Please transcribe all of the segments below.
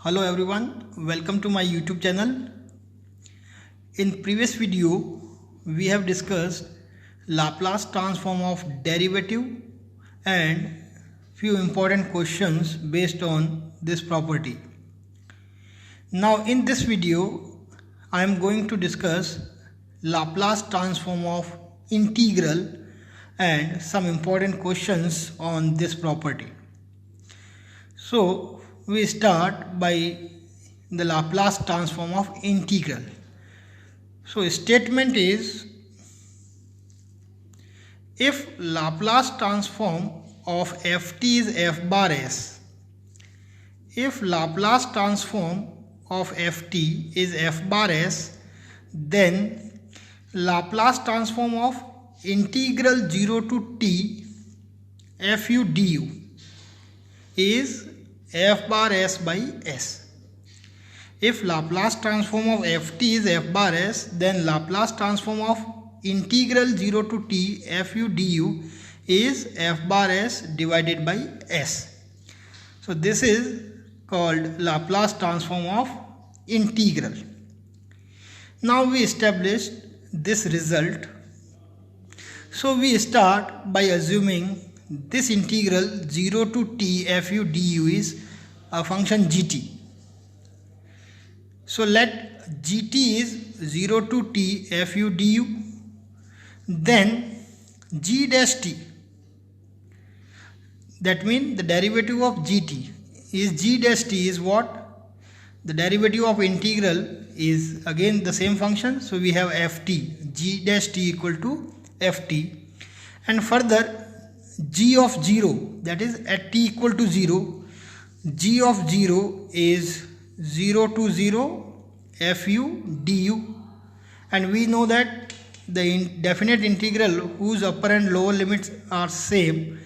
Hello everyone, welcome to my YouTube channel. In previous video, we have discussed Laplace transform of derivative and few important questions based on this property. Now in this video, I am going to discuss Laplace transform of integral and some important questions on this property. So we start by the Laplace transform of integral. So statement is, if Laplace transform of ft is f bar s, if Laplace transform of ft is f bar s, then Laplace transform of integral 0 to t fu du is f bar s by s. If Laplace transform of ft is f bar s, then Laplace transform of integral 0 to t fu du is f bar s divided by s. So this is called Laplace transform of integral. Now we established this result. So we start by assuming this integral 0 to t fu du is a function gt. So let gt is 0 to t fu du, then g dash t, that means the derivative of gt is g dash t is what? The derivative of integral is again the same function, so we have ft, g dash t equal to ft, and further g of 0, that is at t equal to 0, g of 0 is 0 to 0 fu du, and we know that the definite integral whose upper and lower limits are same,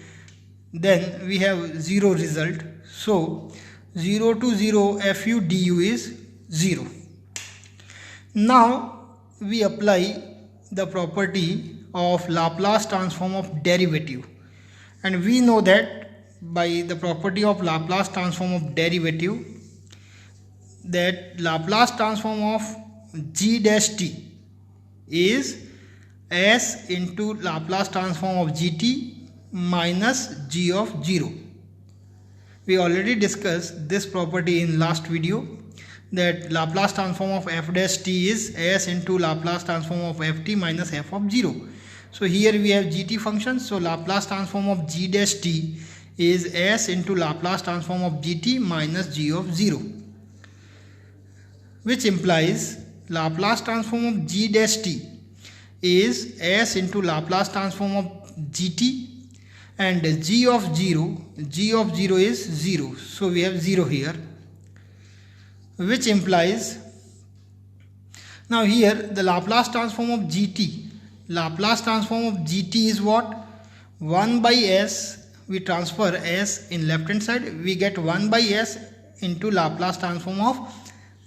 then we have 0 result. So 0 to 0 fu du is 0. Now we apply the property of Laplace transform of derivative, and we know that by the property of Laplace transform of derivative, that Laplace transform of g dash t is s into Laplace transform of gt minus g of 0. We already discussed this property in last video, that Laplace transform of f dash t is s into Laplace transform of ft minus f of 0. So here we have gt function, so Laplace transform of g dash t is s into Laplace transform of gt minus g of 0, which implies Laplace transform of g dash t is s into Laplace transform of gt, and g of 0 is 0, so we have 0 here, which implies, now here the Laplace transform of gt, Laplace transform of gt is what? 1 by s, we transfer s in left hand side, we get 1 by s into Laplace transform of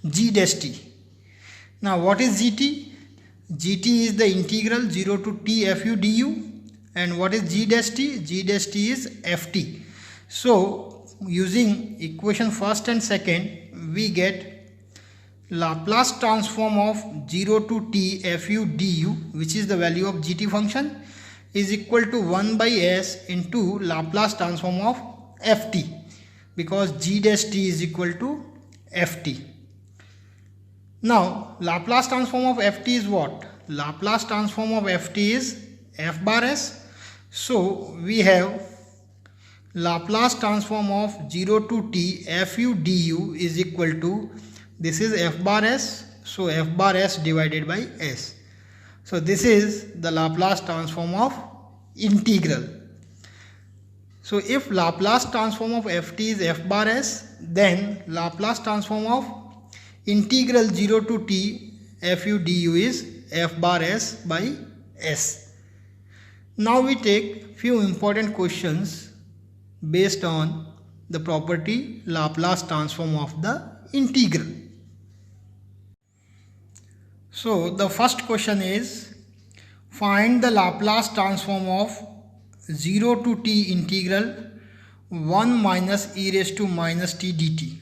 g dash t. Now what is gt? gt is the integral 0 to t fu du, and what is g dash t? G dash t is ft. So using equation first and second, we get Laplace transform of 0 to t fu du, which is the value of gt function, is equal to 1 by s into Laplace transform of ft, because g dash t is equal to ft. Now Laplace transform of ft is what? Laplace transform of ft is f bar s. So we have Laplace transform of 0 to t fu du is equal to, this is f bar s, so f bar s divided by s. So this is the Laplace transform of integral. So if Laplace transform of ft is f bar s, then Laplace transform of integral 0 to t fu du is f bar s by s. Now we take few important questions based on the property Laplace transform of the integral. So the first question is, find the Laplace transform of 0 to t integral 1 minus e raised to minus t dt.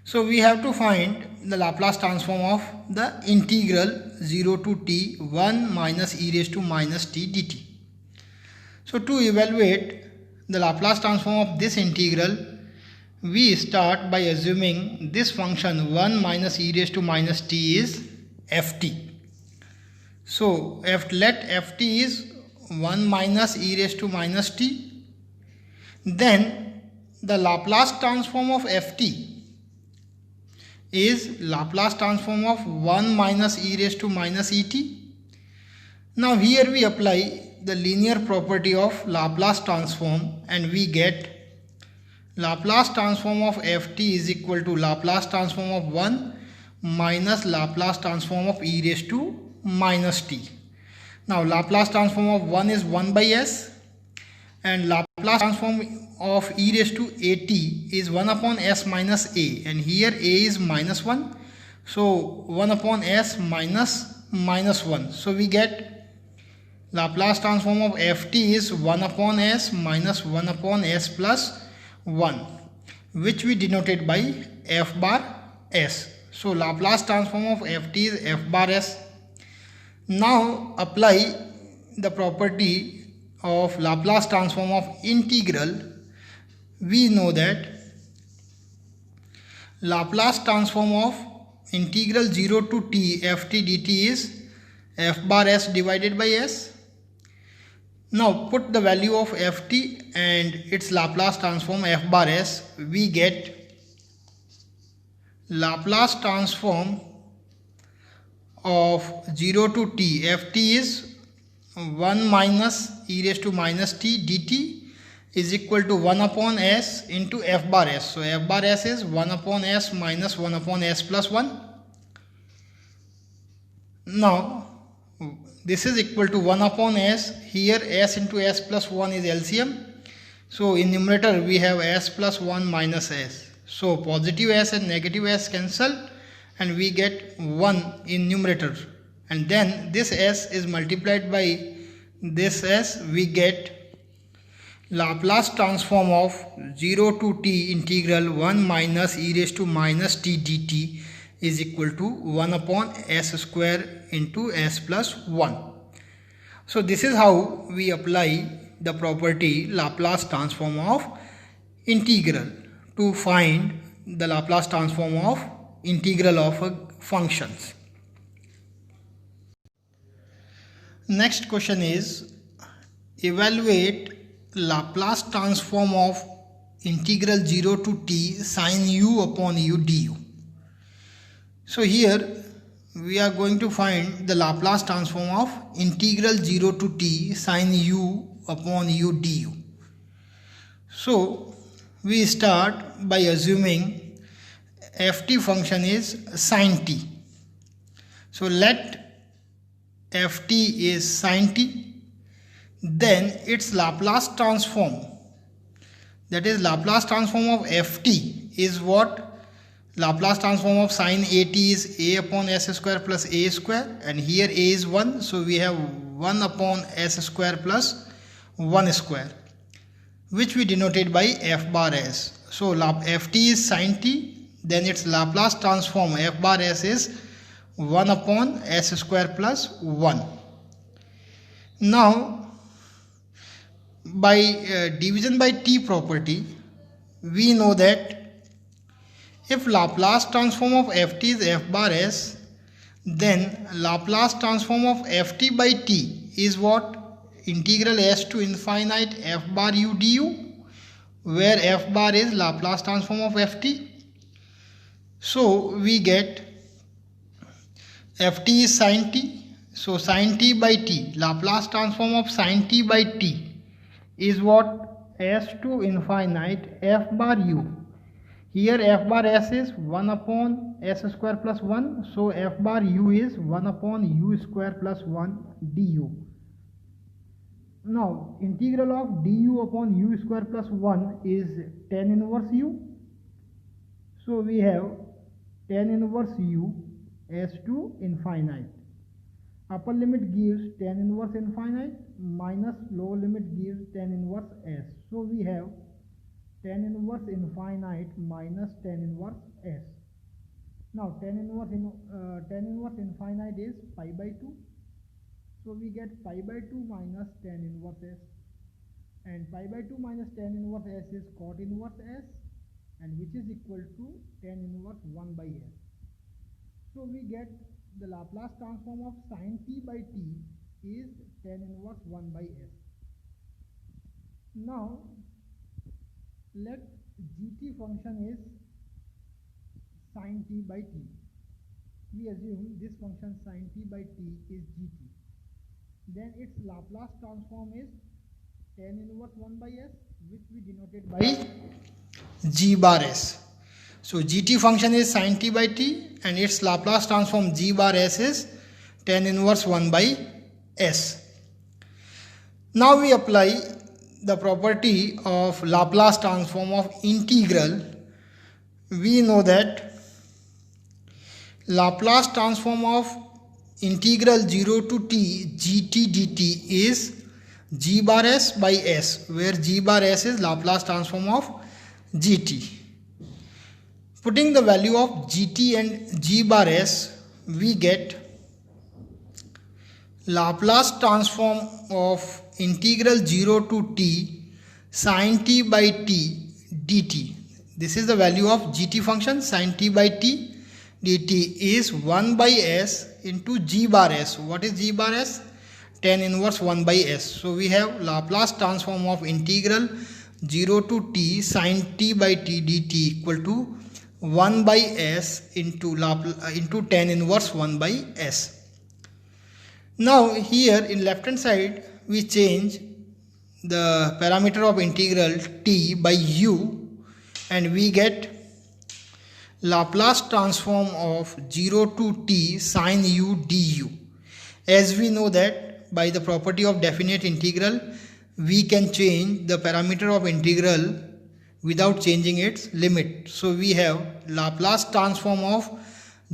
So we have to find the Laplace transform of the integral 0 to t 1 minus e raised to minus t dt. So to evaluate the Laplace transform of this integral, we start by assuming this function 1 minus e raised to minus t is ft. So let ft is 1 minus e raised to minus t. Then the Laplace transform of ft is Laplace transform of 1 minus e raised to minus et. Now here we apply the linear property of Laplace transform and we get Laplace transform of ft is equal to Laplace transform of 1 minus Laplace transform of e raised to minus t. Now Laplace transform of 1 is 1 by s and Laplace transform of e raised to at is 1 upon s minus a, and here a is minus 1, so 1 upon s minus minus 1. So we get Laplace transform of ft is 1 upon s minus 1 upon s plus 1, which we denoted by f bar s. So Laplace transform of ft is f bar s. Now apply the property of Laplace transform of integral. We know that Laplace transform of integral 0 to t ft dt is f bar s divided by s. Now put the value of ft and its Laplace transform f bar s. We get Laplace transform of 0 to t ft is 1 minus e raised to minus t dt is equal to 1 upon s into f bar s. So f bar s is 1 upon s minus 1 upon s plus 1. Now this is equal to 1 upon s. Here s into s plus 1 is LCM. So in numerator we have s plus 1 minus s. So positive s and negative s cancel and we get 1 in numerator. And then this s is multiplied by this s, we get Laplace transform of 0 to t integral 1 minus e raised to minus t dt is equal to 1 upon s square into s plus 1. So this is how we apply the property Laplace transform of integral to find the Laplace transform of integral of functions. Next question is evaluate Laplace transform of integral 0 to t sin u upon u du. So here we are going to find the Laplace transform of integral 0 to t sin u upon u du. So we start by assuming ft function is sin t. So let ft is sin t, then its Laplace transform, that is Laplace transform of ft is what? Laplace transform of sin at is a upon s square plus a square, and here a is 1, so we have 1 upon s square plus 1 square, which we denoted by f bar s. So ft is sin t, then its Laplace transform f bar s is 1 upon s square plus 1. Now by division by t property, we know that if Laplace transform of ft is f bar s, then Laplace transform of ft by t is what? Integral s to infinite f bar u du, where f bar is Laplace transform of ft. So we get ft is sin t, so sin t by t, Laplace transform of sin t by t is what? S to infinite f bar u. Here f bar s is 1 upon s square plus 1, so f bar u is 1 upon u square plus 1 du. Now integral of du upon u square plus 1 is tan inverse u. So we have tan inverse u s to infinite. Upper limit gives tan inverse infinite minus lower limit gives tan inverse s. So we have tan inverse infinite minus tan inverse s. Now tan inverse infinite is pi by 2. So we get pi by 2 minus tan inverse s, and pi by 2 minus tan inverse s is cot inverse s, and which is equal to tan inverse 1 by s. So we get the Laplace transform of sin t by t is tan inverse 1 by s. Now let gt function is sin t by t. We assume this function sin t by t is gt. Then its Laplace transform is tan inverse 1 by s, which we denoted by g bar s. So gt function is sin t by t, and its Laplace transform g bar s is tan inverse 1 by s. Now we apply the property of Laplace transform of integral. We know that Laplace transform of integral 0 to t gt dt is g bar s by s, where g bar s is Laplace transform of gt. Putting the value of gt and g bar s, we get Laplace transform of integral 0 to t sin t by t dt. This is the value of gt function. Sin t by t dt is 1 by s into g bar s. What is g bar s? Tan inverse 1 by s. So we have Laplace transform of integral 0 to t sin t by t dt equal to 1 by s into tan inverse 1 by s. Now here in left hand side we change the parameter of integral t by u, and we get Laplace transform of 0 to t sin u du. As we know that by the property of definite integral, we can change the parameter of integral without changing its limit. So we have Laplace transform of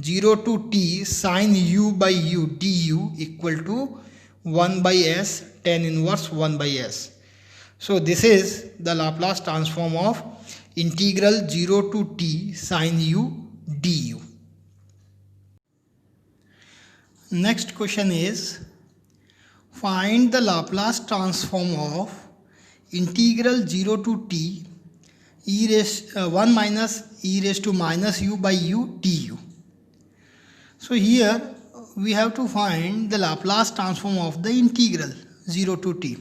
0 to t sin u by u du equal to 1 by s tan inverse 1 by s. So this is the Laplace transform of integral 0 to t sin u du. Next question is, find the Laplace transform of integral 0 to t 1 minus e raised to minus u by u du. So here we have to find the Laplace transform of the integral 0 to t.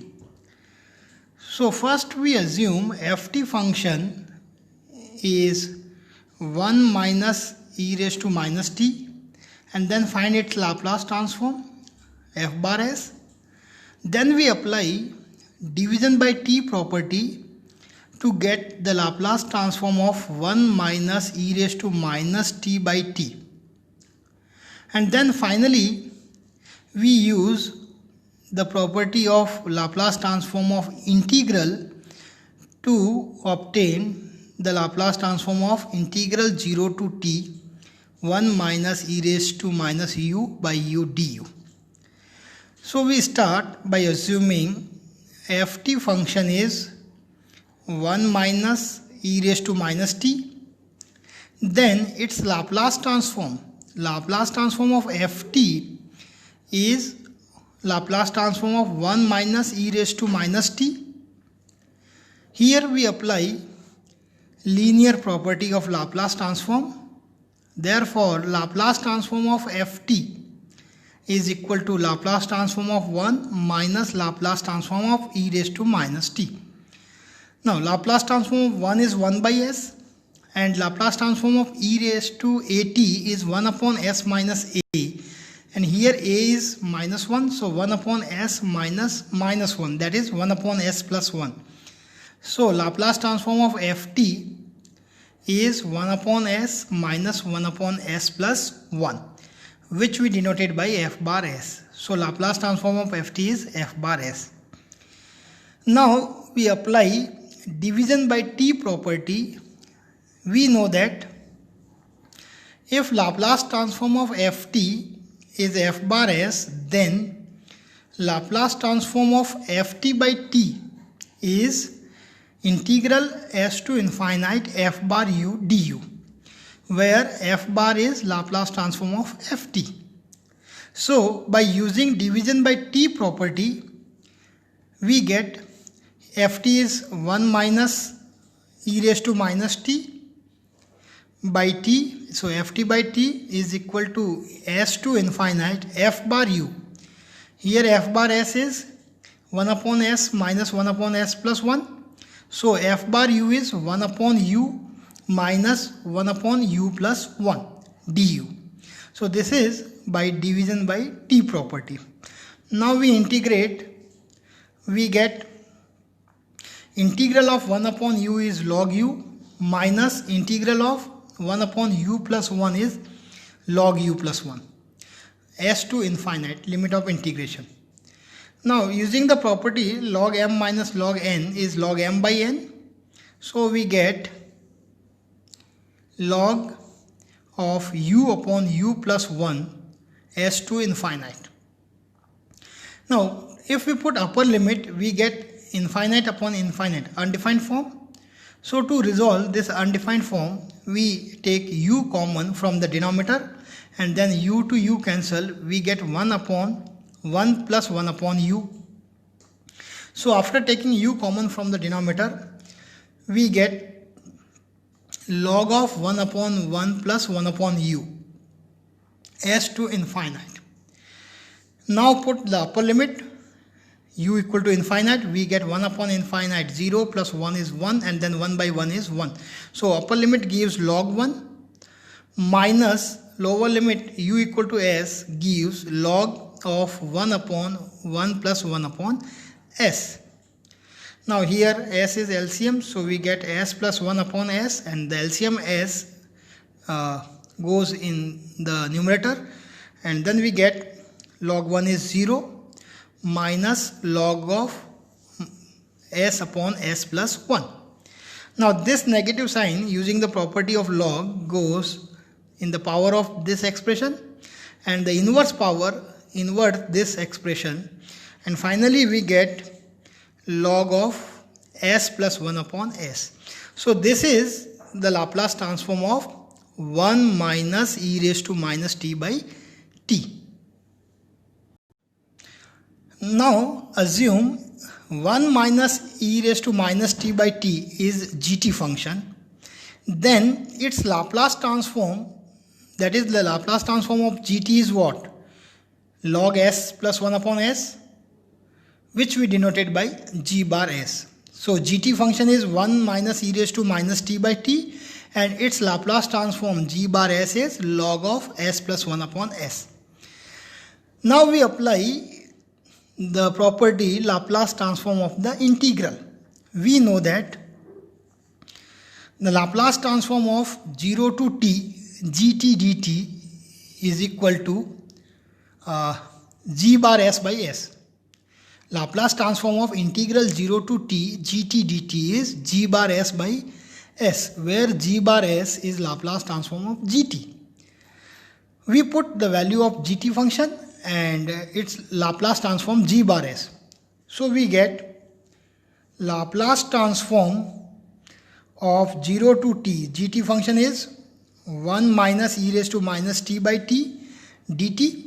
So first we assume ft function is 1 minus e raised to minus t, and then find its Laplace transform f bar s. Then we apply division by t property to get the Laplace transform of 1 minus e raised to minus t by t. And then finally we use the property of Laplace transform of integral to obtain the Laplace transform of integral 0 to t 1 minus e raised to minus u by u du. So we start by assuming ft function is 1 minus e raised to minus t. Then its Laplace transform of ft is Laplace transform of 1 minus e raised to minus t. Here we apply linear property of Laplace transform. Therefore Laplace transform of ft is equal to Laplace transform of 1 minus Laplace transform of e raised to minus t. Now Laplace transform of 1 is 1 by s, and Laplace transform of e raised to at is 1 upon s minus a, and here a is minus 1, so 1 upon s minus minus 1, that is 1 upon s plus 1. So Laplace transform of ft is 1 upon s minus 1 upon s plus 1, which we denoted by f bar s. So Laplace transform of ft is f bar s. Now we apply division by t property. We know that if Laplace transform of ft is f bar s, then Laplace transform of ft by t is integral s to infinite f bar u du, where f bar is Laplace transform of ft. So by using division by t property, we get ft is 1 minus e raised to minus t by t. So ft by t is equal to s to infinite f bar u. Here f bar s is 1 upon s minus 1 upon s plus 1. So f bar u is 1 upon u minus 1 upon u plus 1 du. So this is by division by t property. Now we integrate, we get integral of 1 upon u is log u minus integral of 1 upon u plus 1 is log u plus 1. S to infinite, limit of integration. Now using the property log m minus log n is log m by n. So we get log of u upon u plus 1 s to infinite. Now if we put upper limit, we get infinite upon infinite, undefined form. So to resolve this undefined form, we take u common from the denominator and then u to u cancel, we get 1 upon 1 plus 1 upon u. So after taking u common from the denominator, we get log of 1 upon 1 plus 1 upon u s to infinite. Now put the upper limit, u equal to infinite, we get 1 upon infinite 0 plus 1 is 1 and then 1 by 1 is 1. So upper limit gives log 1 minus lower limit u equal to s gives log of 1 upon 1 plus 1 upon s. Now here s is LCM, so we get s plus 1 upon s and the LCM s goes in the numerator and then we get log 1 is 0 minus log of s upon s plus 1. Now this negative sign using the property of log goes in the power of this expression and the inverse power invert this expression and finally we get log of s plus 1 upon s. So this is the Laplace transform of 1 minus e raised to minus t by t. Now assume 1 minus e raised to minus t by t is gt function, then its Laplace transform, that is the Laplace transform of gt is what? Log s plus 1 upon s, which we denoted by g bar s. So gt function is 1 minus e raised to minus t by t and its Laplace transform g bar s is log of s plus 1 upon s. Now we apply the property Laplace transform of the integral. We know that the Laplace transform of 0 to t gt dt is equal to g bar s by s. Laplace transform of integral 0 to t gt dt is g bar s by s, where g bar s is Laplace transform of gt. We put the value of gt function and its Laplace transform g bar s. So we get Laplace transform of 0 to t gt function is 1 minus e raised to minus t by t dt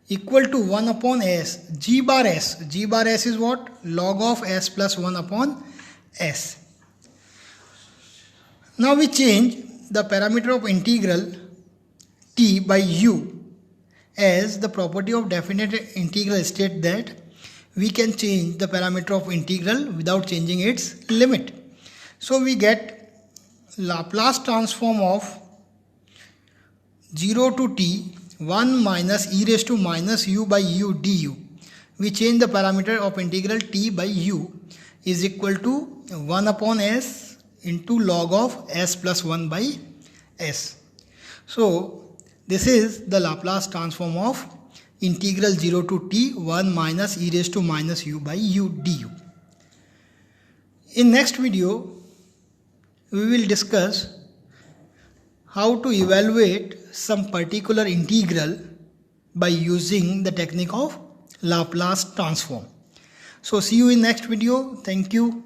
equal to 1 upon s g bar s. G bar s is what? Log of s plus 1 upon s. Now we change the parameter of integral t by u, as the property of definite integral states that we can change the parameter of integral without changing its limit. So we get Laplace transform of 0 to t 1 minus e raised to minus u by u du. We change the parameter of integral t by u is equal to 1 upon s into log of s plus 1 by s. So this is the Laplace transform of integral 0 to t 1 minus e raised to minus u by u du. In next video, we will discuss how to evaluate some particular integral by using the technique of Laplace transform. So see you in next video. Thank you.